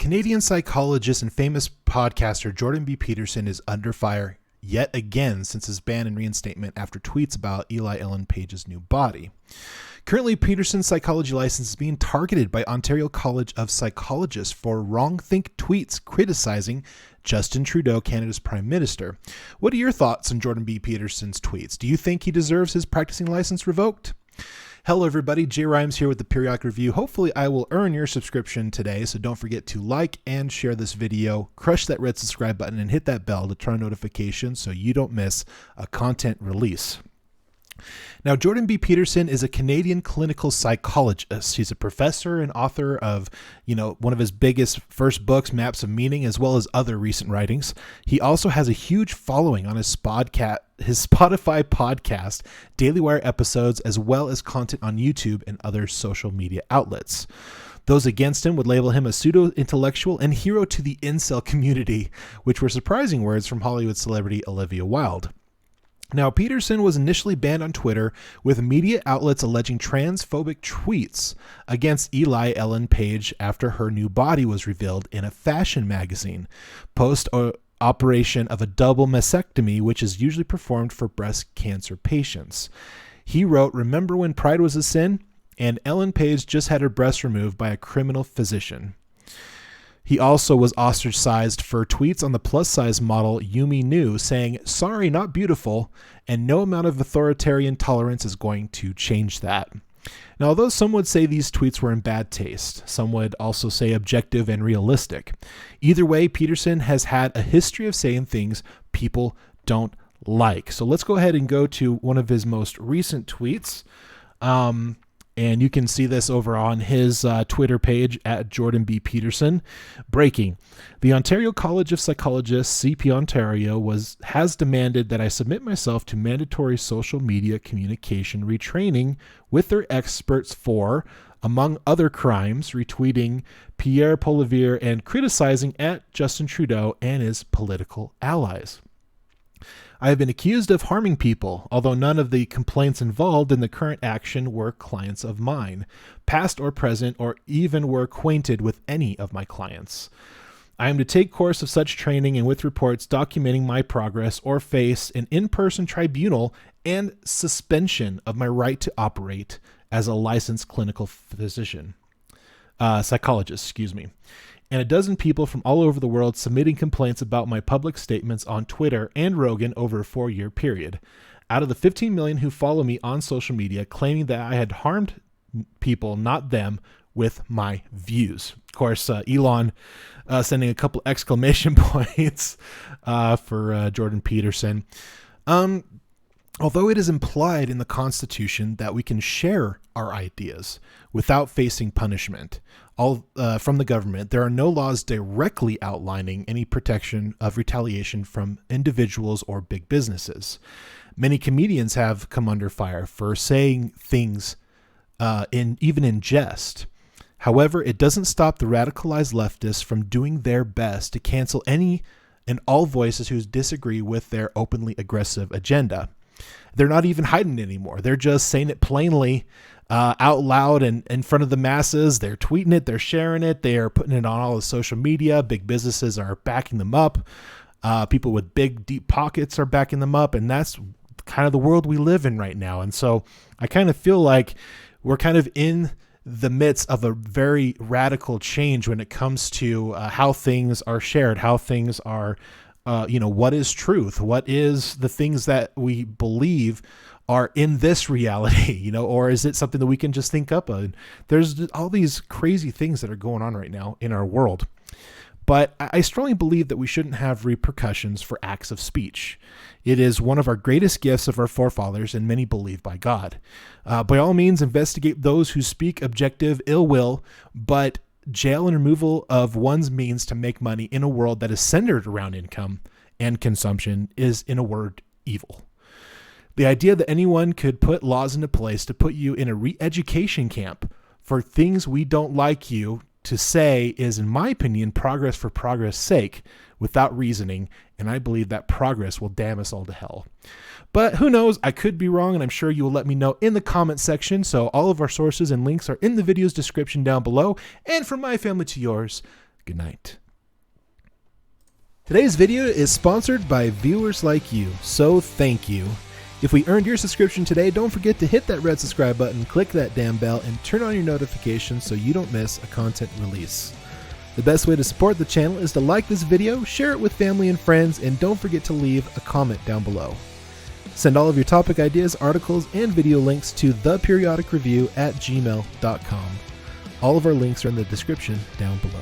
Canadian psychologist and famous podcaster Jordan B. Peterson is under fire yet again since his ban and reinstatement after tweets about Eli Ellen Page's new body. Currently, Peterson's psychology license is being targeted by Ontario College of Psychologists for wrong-think tweets criticizing Justin Trudeau, Canada's Prime Minister. What are your thoughts on Jordan B. Peterson's tweets? Do you think he deserves his practicing license revoked? Hello everybody, Jay Rhymes here with the Periodic Review. Hopefully I will earn your subscription today, so don't forget to like and share this video, crush that red subscribe button, and hit that bell to turn on notifications so you don't miss a content release. Now, Jordan B. Peterson is a Canadian clinical psychologist. He's a professor and author of, one of his biggest first books, Maps of Meaning, as well as other recent writings. He also has a huge following on his Spotify podcast, Daily Wire episodes, as well as content on YouTube and other social media outlets. Those against him would label him a pseudo-intellectual and hero to the incel community, which were surprising words from Hollywood celebrity Olivia Wilde. Now, Peterson was initially banned on Twitter with media outlets alleging transphobic tweets against Eli Ellen Page after her new body was revealed in a fashion magazine, post-operation of a double mastectomy, which is usually performed for breast cancer patients. He wrote, "Remember when pride was a sin? And Ellen Page just had her breast removed by a criminal physician." He also was ostracized for tweets on the plus-size model Yumi Nu saying, "Sorry, not beautiful," and no amount of authoritarian tolerance is going to change that. Now, although some would say these tweets were in bad taste, some would also say objective and realistic. Either way, Peterson has had a history of saying things people don't like. So let's go ahead and go to one of his most recent tweets. And you can see this over on his Twitter page at Jordan B. Peterson. Breaking. The Ontario College of Psychologists, CP Ontario, has demanded that I submit myself to mandatory social media communication retraining with their experts for, among other crimes, retweeting Pierre Poilievre and criticizing at Justin Trudeau and his political allies. I have been accused of harming people, although none of the complaints involved in the current action were clients of mine, past or present, or even were acquainted with any of my clients. I am to take course of such training and with reports documenting my progress or face an in-person tribunal and suspension of my right to operate as a licensed clinical psychologist, and a dozen people from all over the world submitting complaints about my public statements on Twitter and Rogan over a 4-year period. Out of the 15 million who follow me on social media, claiming that I had harmed people, not them, with my views. Of course, Elon sending a couple exclamation points for Jordan Peterson. Although it is implied in the Constitution that we can share our ideas without facing punishment from the government, there are no laws directly outlining any protection of retaliation from individuals or big businesses. Many comedians have come under fire for saying things even in jest. However, it doesn't stop the radicalized leftists from doing their best to cancel any and all voices who disagree with their openly aggressive agenda. They're not even hiding it anymore. They're just saying it plainly out loud and in front of the masses. They're tweeting it. They're sharing it. They are putting it on all the social media. Big businesses are backing them up. People with big, deep pockets are backing them up. And that's kind of the world we live in right now. And so I kind of feel like we're kind of in the midst of a very radical change when it comes to how things are shared, how things are what is truth? What is the things that we believe are in this reality, or is it something that we can just think up of? There's all these crazy things that are going on right now in our world. But I strongly believe that we shouldn't have repercussions for acts of speech. It is one of our greatest gifts of our forefathers, and many believe by God. By all means, investigate those who speak objective ill will, but jail and removal of one's means to make money in a world that is centered around income and consumption is, in a word, evil. The idea that anyone could put laws into place to put you in a re-education camp for things we don't like you to say is, in my opinion, progress for progress' sake without reasoning, and I believe that progress will damn us all to hell. But who knows? I could be wrong, and I'm sure you will let me know in the comment section. So all of our sources and links are in the video's description down below. And from my family to yours, Good night. Today's video is sponsored by viewers like you, so thank you. If we earned your subscription today, don't forget to hit that red subscribe button, click that damn bell, and turn on your notifications so you don't miss a content release. The best way to support the channel is to like this video, share it with family and friends, and don't forget to leave a comment down below. Send all of your topic ideas, articles, and video links to theperiodicreview@gmail.com. All of our links are in the description down below.